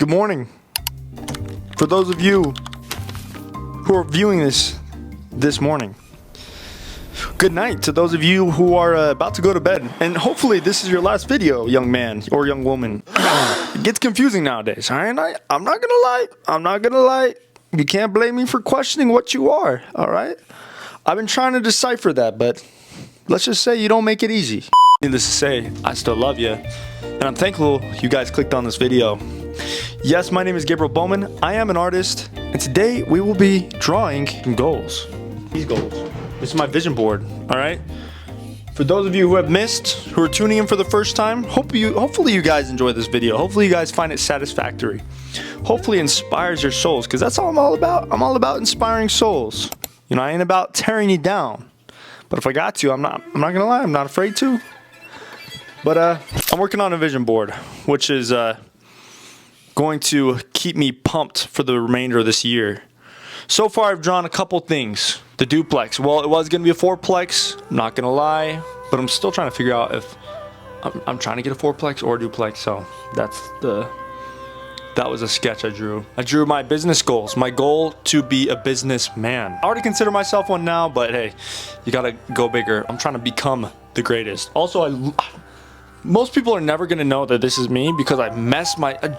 Good morning. For those of you who are viewing this morning. Good night to those of you who are about to go to bed. And hopefully this is your last video, young man or young woman. It gets confusing nowadays, all right? I'm not gonna lie. You can't blame me for questioning what you are, all right? I've been trying to decipher that, but let's just say you don't make it easy. Needless to say, I still love you. And I'm thankful you guys clicked on this video. Yes, my name is Gabriel Bowman. I am an artist, and today we will be drawing goals. These goals. This is my vision board, all right? For those of you who have missed, who are tuning in for the first time, hopefully you guys enjoy this video. Hopefully you guys find it satisfactory. Hopefully it inspires your souls, because that's all I'm all about. I'm all about inspiring souls. You know, I ain't about tearing you down. But if I got to, I'm not gonna lie, I'm not afraid to. But I'm working on a vision board, which is going to keep me pumped for the remainder of this year. So far, I've drawn a couple things. The duplex. Well, it was going to be a fourplex. I'm not going to lie. But I'm still trying to figure out if I'm trying to get a fourplex or a duplex. So that was a sketch I drew. I drew my business goals. My goal to be a businessman. I already consider myself one now, but hey, you got to go bigger. I'm trying to become the greatest. Also, most people are never going to know that this is me because I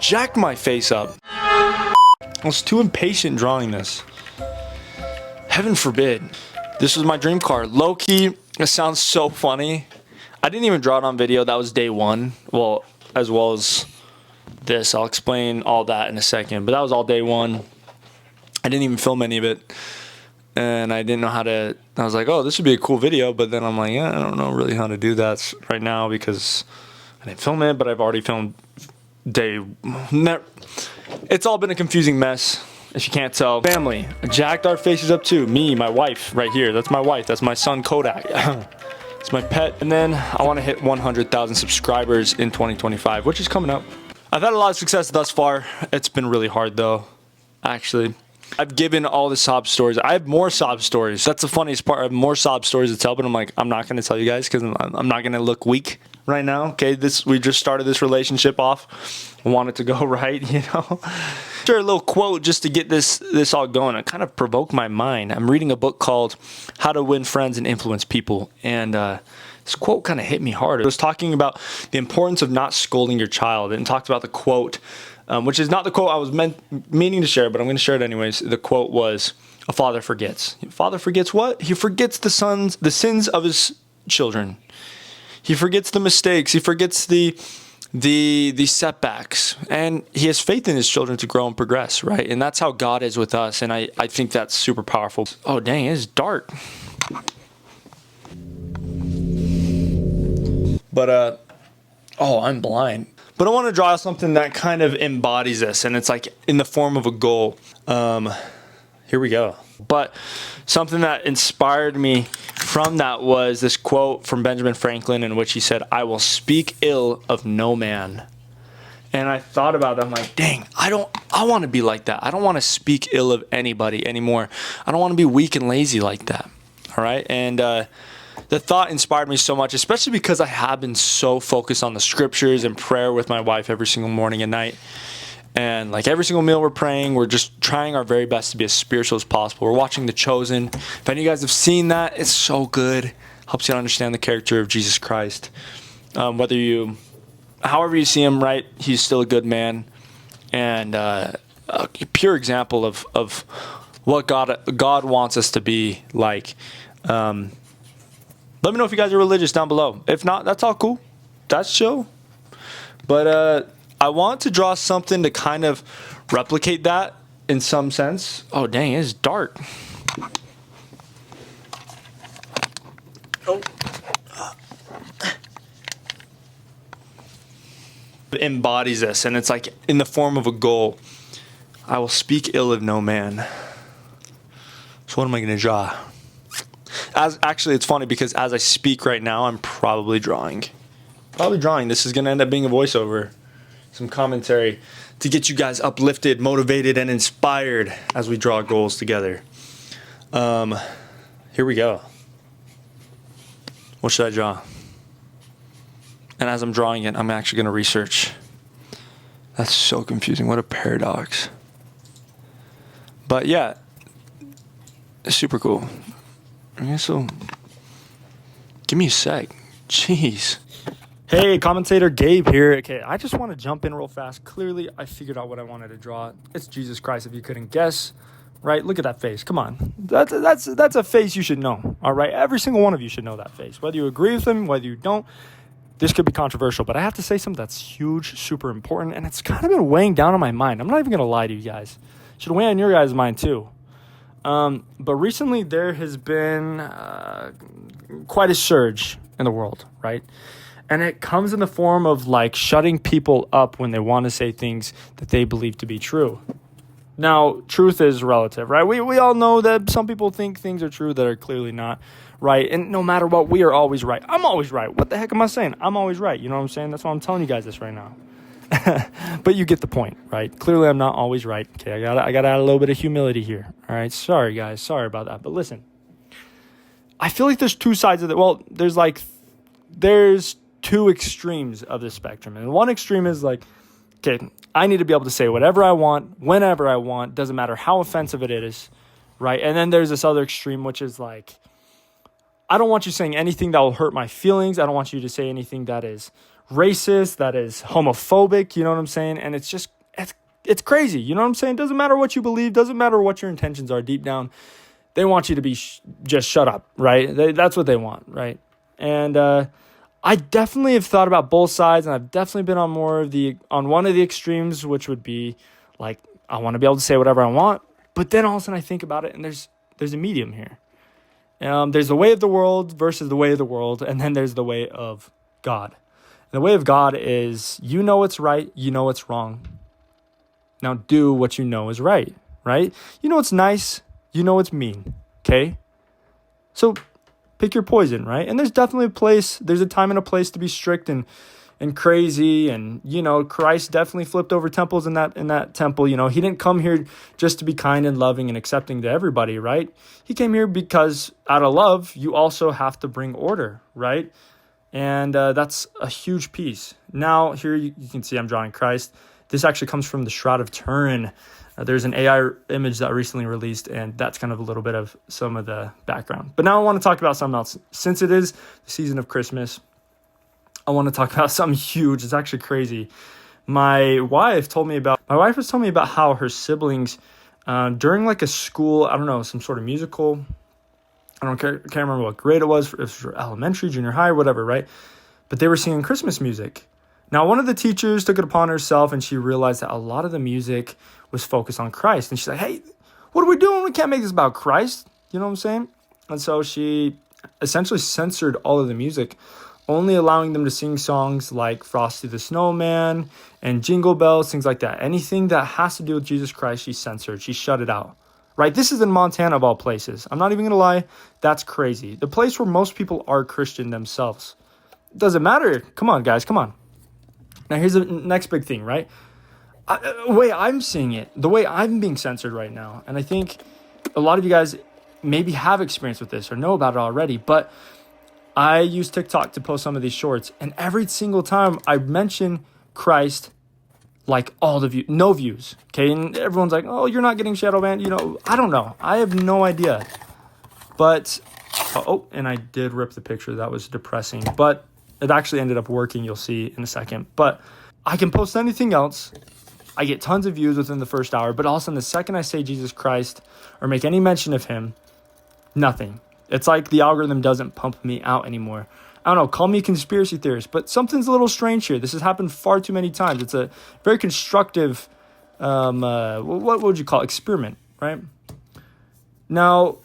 jacked my face up. I was too impatient drawing this. Heaven forbid. This was my dream car. Low-key, it sounds so funny. I didn't even draw it on video. That was day one. Well, as well as this. I'll explain all that in a second. But that was all day one. I didn't even film any of it. And I didn't know how to, I was like, oh, this would be a cool video. But then I'm like, yeah, I don't know really how to do that right now because I didn't film it, but I've already filmed It's all been a confusing mess, if you can't tell. Family, I jacked our faces up too. Me, my wife, right here. That's my wife. That's my son, Kodak. It's my pet. And then I want to hit 100,000 subscribers in 2025, which is coming up. I've had a lot of success thus far. It's been really hard though, actually. I've given all the sob stories. I have more sob stories. That's the funniest part. I have more sob stories to tell, but I'm like, I'm not going to tell you guys because I'm not going to look weak right now. Okay, we just started this relationship off. I want it to go right, you know. Share a little quote just to get this all going. It kind of provoked my mind. I'm reading a book called How to Win Friends and Influence People, and this quote kind of hit me hard. It was talking about the importance of not scolding your child, and talked about the quote. Which is not the quote I was meaning to share, but I'm going to share it anyways. The quote was, "A father forgets." A father forgets what? He forgets the sins of his children. He forgets the mistakes. He forgets the setbacks, and he has faith in his children to grow and progress, right? And that's how God is with us, and I think that's super powerful. Oh dang, it's dark. But oh, I'm blind. But I want to draw something that kind of embodies this, and it's like in the form of a goal. Here we go. But something that inspired me from that was this quote from Benjamin Franklin, in which he said, "I will speak ill of no man." And I thought about that. I'm like, dang, I want to be like that. I don't want to speak ill of anybody anymore. I don't want to be weak and lazy like that. All right. And the thought inspired me so much, especially because I have been so focused on the scriptures and prayer with my wife every single morning and night. And like every single meal we're praying, we're just trying our very best to be as spiritual as possible. We're watching The Chosen. If any of you guys have seen that, it's so good. Helps you understand the character of Jesus Christ. However you see him, right, he's still a good man. And a pure example of what God wants us to be like. Let me know if you guys are religious down below. If not, that's all cool. That's chill. But I want to draw something to kind of replicate that in some sense. Oh, dang, it's dark. Oh. It embodies this, and it's like in the form of a goal. I will speak ill of no man. So what am I going to draw? Actually, it's funny because as I speak right now, I'm probably drawing. This is going to end up being a voiceover. Some commentary to get you guys uplifted, motivated, and inspired as we draw goals together. Here we go. What should I draw? And as I'm drawing it, I'm actually going to research That's so confusing. What a paradox. But yeah, it's super cool. Okay, so give me a sec. Jeez. Hey, commentator Gabe here. Okay, I just want to jump in real fast. Clearly, I figured out what I wanted to draw. It's Jesus Christ, if you couldn't guess. Right? Look at that face. Come on. That's a face you should know. All right? Every single one of you should know that face. Whether you agree with him, whether you don't. This could be controversial, but I have to say something that's huge, super important, and it's kind of been weighing down on my mind. I'm not even going to lie to you guys. It should weigh on your guys' mind too. But recently there has been quite a surge in the world, right? And it comes in the form of like shutting people up when they want to say things that they believe to be true. Now, truth is relative, right? We all know that some people think things are true that are clearly not, right? And no matter what, we are always right. I'm always right. What the heck am I saying? I'm always right. You know what I'm saying? That's why I'm telling you guys this right now. But you get the point, right? Clearly, I'm not always right. Okay, I gotta add a little bit of humility here. All right, sorry guys, sorry about that. But listen, I feel like there's two sides of it. Well, there's two extremes of the spectrum, and one extreme is like, okay, I need to be able to say whatever I want, whenever I want, doesn't matter how offensive it is, right? And then there's this other extreme, which is like, I don't want you saying anything that will hurt my feelings. I don't want you to say anything that is racist, that is homophobic, you know what I'm saying? And it's crazy, you know what I'm saying? Doesn't matter what you believe, doesn't matter what your intentions are deep down. They want you to be just shut up, right? That's what they want, right? And I definitely have thought about both sides, and I've definitely been on one of the extremes, which would be like, I want to be able to say whatever I want, but then all of a sudden I think about it, and there's a medium here. There's the way of the world versus the way of the world, and then there's the way of God. And the way of God is, you know what's right, you know what's wrong. Now do what you know is right, right? You know what's nice, you know what's mean, okay? So pick your poison, right? And there's definitely there's a time and a place to be strict and crazy, and you know, Christ definitely flipped over temples in that temple. You know, he didn't come here just to be kind and loving and accepting to everybody, right? He came here because out of love, you also have to bring order, right? And that's a huge piece. Now here you can see I'm drawing Christ. This actually comes from the Shroud of Turin. There's an AI image that recently released, and that's kind of a little bit of some of the background. But now I want to talk about something else. Since it is the season of Christmas, I want to talk about something huge. It's actually crazy. My wife was telling me about how her siblings, during like a school, I don't know, some sort of musical, can't remember what grade it was, if it was for elementary, junior high, whatever, right? But they were singing Christmas music. Now, one of the teachers took it upon herself, and she realized that a lot of the music was focused on Christ. And she's like, hey, what are we doing? We can't make this about Christ. You know what I'm saying? And so she essentially censored all of the music, only allowing them to sing songs like Frosty the Snowman and Jingle Bells, things like that. Anything that has to do with Jesus Christ, she censored. She shut it out. Right? This is in Montana of all places. I'm not even going to lie. That's crazy. The place where most people are Christian themselves. It doesn't matter. Come on, guys. Come on. Now, here's the next big thing, right? The way I'm seeing it, the way I'm being censored right now, and I think a lot of you guys maybe have experience with this or know about it already, but I use TikTok to post some of these shorts, and every single time I mention Christ, like all the views, no views, okay? And everyone's like, oh, you're not getting shadow banned. You know, I don't know. I have no idea. But, and I did rip the picture. That was depressing. But it actually ended up working. You'll see in a second. But I can post anything else. I get tons of views within the first hour. But all of a sudden, the second I say Jesus Christ or make any mention of him, nothing. It's like the algorithm doesn't pump me out anymore. I don't know, call me a conspiracy theorist, but something's a little strange here. This has happened far too many times. It's a very constructive, what would you call it? Experiment, right? Now,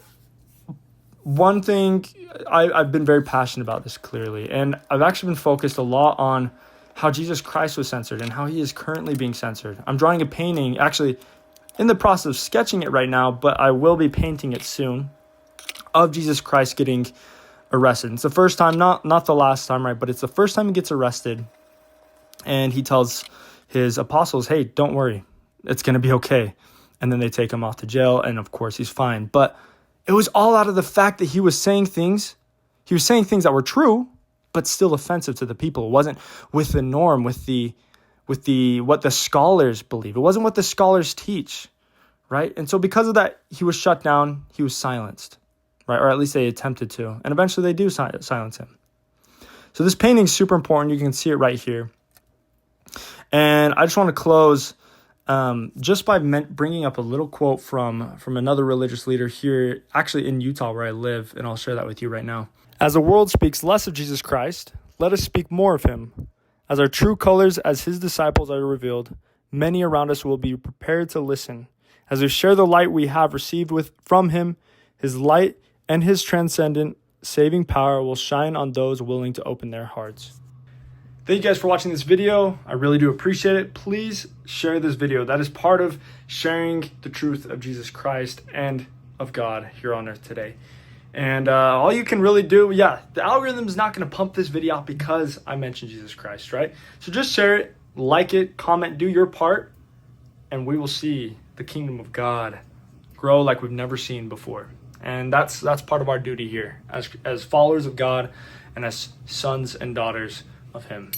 one thing, I've been very passionate about this clearly, and I've actually been focused a lot on how Jesus Christ was censored and how he is currently being censored. I'm drawing a painting, actually in the process of sketching it right now, but I will be painting it soon, of Jesus Christ getting arrested. It's the first time, not the last time, right? But it's the first time he gets arrested, and he tells his apostles, hey, don't worry, it's going to be okay. And then they take him off to jail, and of course he's fine. But it was all out of the fact that he was saying things that were true, but still offensive to the people. It wasn't with the norm, with the what the scholars believe. It wasn't what the scholars teach, right? And so because of that, he was shut down. He was silenced, right? Or at least they attempted to. And eventually they do silence him. So this painting is super important. You can see it right here. And I just want to close just by bringing up a little quote from another religious leader here, actually in Utah where I live, and I'll share that with you right now. As the world speaks less of Jesus Christ, let us speak more of him. As our true colors as his disciples are revealed, many around us will be prepared to listen. As we share the light we have received from him, his light and his transcendent saving power will shine on those willing to open their hearts. Thank you guys for watching this video. I really do appreciate it. Please share this video. That is part of sharing the truth of Jesus Christ and of God here on earth today. And all you can really do, the algorithm is not going to pump this video out because I mentioned Jesus Christ, right? So just share it, like it, comment, do your part, and we will see the kingdom of God grow like we've never seen before. And that's part of our duty here as followers of God and as sons and daughters of him.